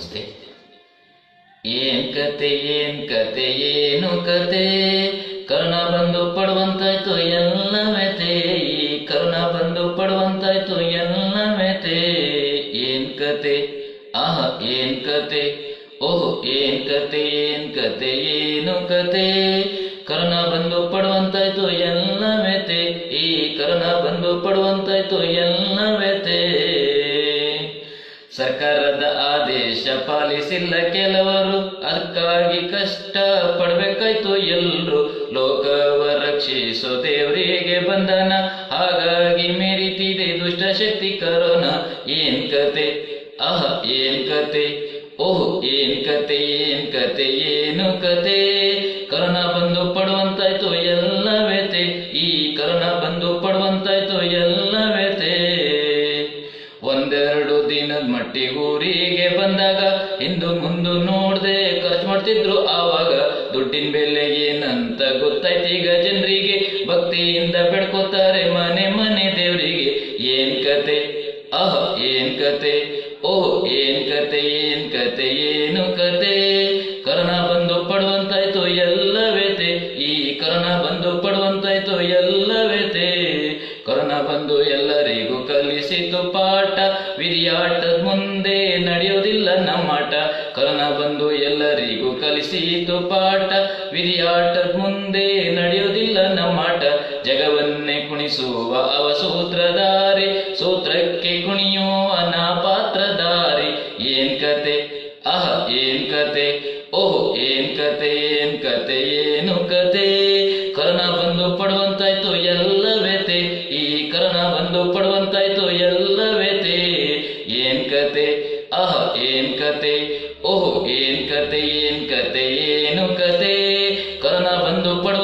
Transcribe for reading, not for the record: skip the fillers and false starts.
ನಮಸ್ತೆ. ಏನ್ ಕತೆ ಏನು ಕತೆ, ಕರ್ಣ ಬಂದು ಪಡುವಂತಾಯ್ತು ಎಲ್ಲ ವ್ಯತೆ, ಈ ಕರ್ಣ ಬಂದು ಪಡುವಂತಾಯ್ತು ಎಲ್ಲ ವ್ಯತೆ. ಏನ್ ಕತೆ, ಆಹ ಏನ್ ಕತೆ, ಓಹ್ ಏನ್ ಕತೆ ಏನು ಕತೆ, ಕರ್ಣ ಬಂದು ಪಡುವಂತಾಯ್ತು ಎಲ್ಲ ವ್ಯತೆ, ಈ ಕರ್ಣ ಬಂದು ಪಡುವಂತಾಯ್ತು ಎಲ್ಲ ವ್ಯತೆ. ಸರ್ಕಾರದ ಆದೇಶ ಪಾಲಿಸಿಲ್ಲ ಕೆಲವರು, ಅದಕ್ಕಾಗಿ ಕಷ್ಟ ಪಡ್ಬೇಕಾಯ್ತು ಎಲ್ರು. ಲೋಕವ ರಕ್ಷಿಸೋ ದೇವರಿಗೆ ಬಂಧನ, ಹಾಗಾಗಿ ಮೆರಿತಿದೆ ದುಷ್ಟ ಶಕ್ತಿ ಕರೋನಾ. ಏನ್ ಕತೆ, ಆಹ ಏನ್ ಕತೆ, ಓಹ್ ಏನ್ ಕತೆ ಏನು ಕತೆ, ಕರ್ಣ ಬಂದು ಪಡುವಂತಾಯ್ತು ಎಲ್ಲ ವ್ಯತೆ, ಈ ಕರ್ಣ ಬಂದು ಪಡುವಂತಾಯ್ತು ಎಲ್ಲ ವ್ಯತೆ. ಒಂದೆರಡು ದಿನದ ಮಟ್ಟಿಗೂರಿಗೆ ಬಂದಾಗ ಹಿಂದು ಮುಂದು ನೋಡ್ದೆ ಖರ್ಚು ಮಾಡ್ತಿದ್ರು ಆವಾಗ. ದುಡ್ಡಿನ ಬೆಲೆ ಏನಂತ ಗೊತ್ತಾಯ್ತೀಗ ಜನರಿಗೆ, ಭಕ್ತಿಯಿಂದ ಬೆಡ್ಕೋತಾರೆ ಮನೆ ಮನೆ ದೇವರಿಗೆ. ಏನ್ ಕತೆ, ಆಹ ಏನ್ ಕತೆ, ಓಹ್ ಏನ್ ಕತೆ ಏನು ಕತೆ, ಕರ್ಣ ಬಂದು ಪಡುವಂತಾಯ್ತು ಎಲ್ಲ ವ್ಯತೆ, ಈ ಕರ್ಣ ಬಂದು ಪಡುವಂತಾಯ್ತು ಎಲ್ಲ ವ್ಯತೆ. ಕರ್ಣ ಬಂದು ಎಲ್ಲರಿಗೂ ಕಲಿಸಿತು ಪಾಠ, ವಿರಿಯಾಟದ ಮುಂದೆ ನಡೆಯೋದಿಲ್ಲ ನಮ್ಮಾಟ. ಕರ್ಣ ಬಂದು ಎಲ್ಲರಿಗೂ ಕಲಿಸಿತು ಪಾಠ, ವಿರಿಯಾಟದ ಮುಂದೆ ನಡೆಯೋದಿಲ್ಲ ನಮ್ಮಾಟ. ಜಗವನ್ನೇ ಕುಣಿಸುವ ಅವ ಸೂತ್ರಧಾರಿ, ಸೂತ್ರಕ್ಕೆ ಕುಣಿಯುವ ನಾ ಪಾತ್ರಧಾರಿ. ಏನ್ ಕತೆ, ಆಹ ಏನ್ ಕತೆ, ಓಹ್ ಏನ್ ಕತೆ ಏನು ಕತೆ, ಕರ್ಣ ಬಂದು ಪಡುವಂತಾಯ್ತು ಎಲ್ಲ ವ್ಯತೆ, ಈ ಕರ್ಣ ಬಂದು ಪಡುವಂತಾಯ್ತು ಎಲ್ಲ ವ್ಯತೆ. ಏನ್ ಕತೆ, ಆಹ ಏನ್ ಕತೆ, ಓಹ್ ಏನ್ ಕತೆ ಏನು ಕತೆ, ಕರ್ಣ ಬಂದು ಪಡುವ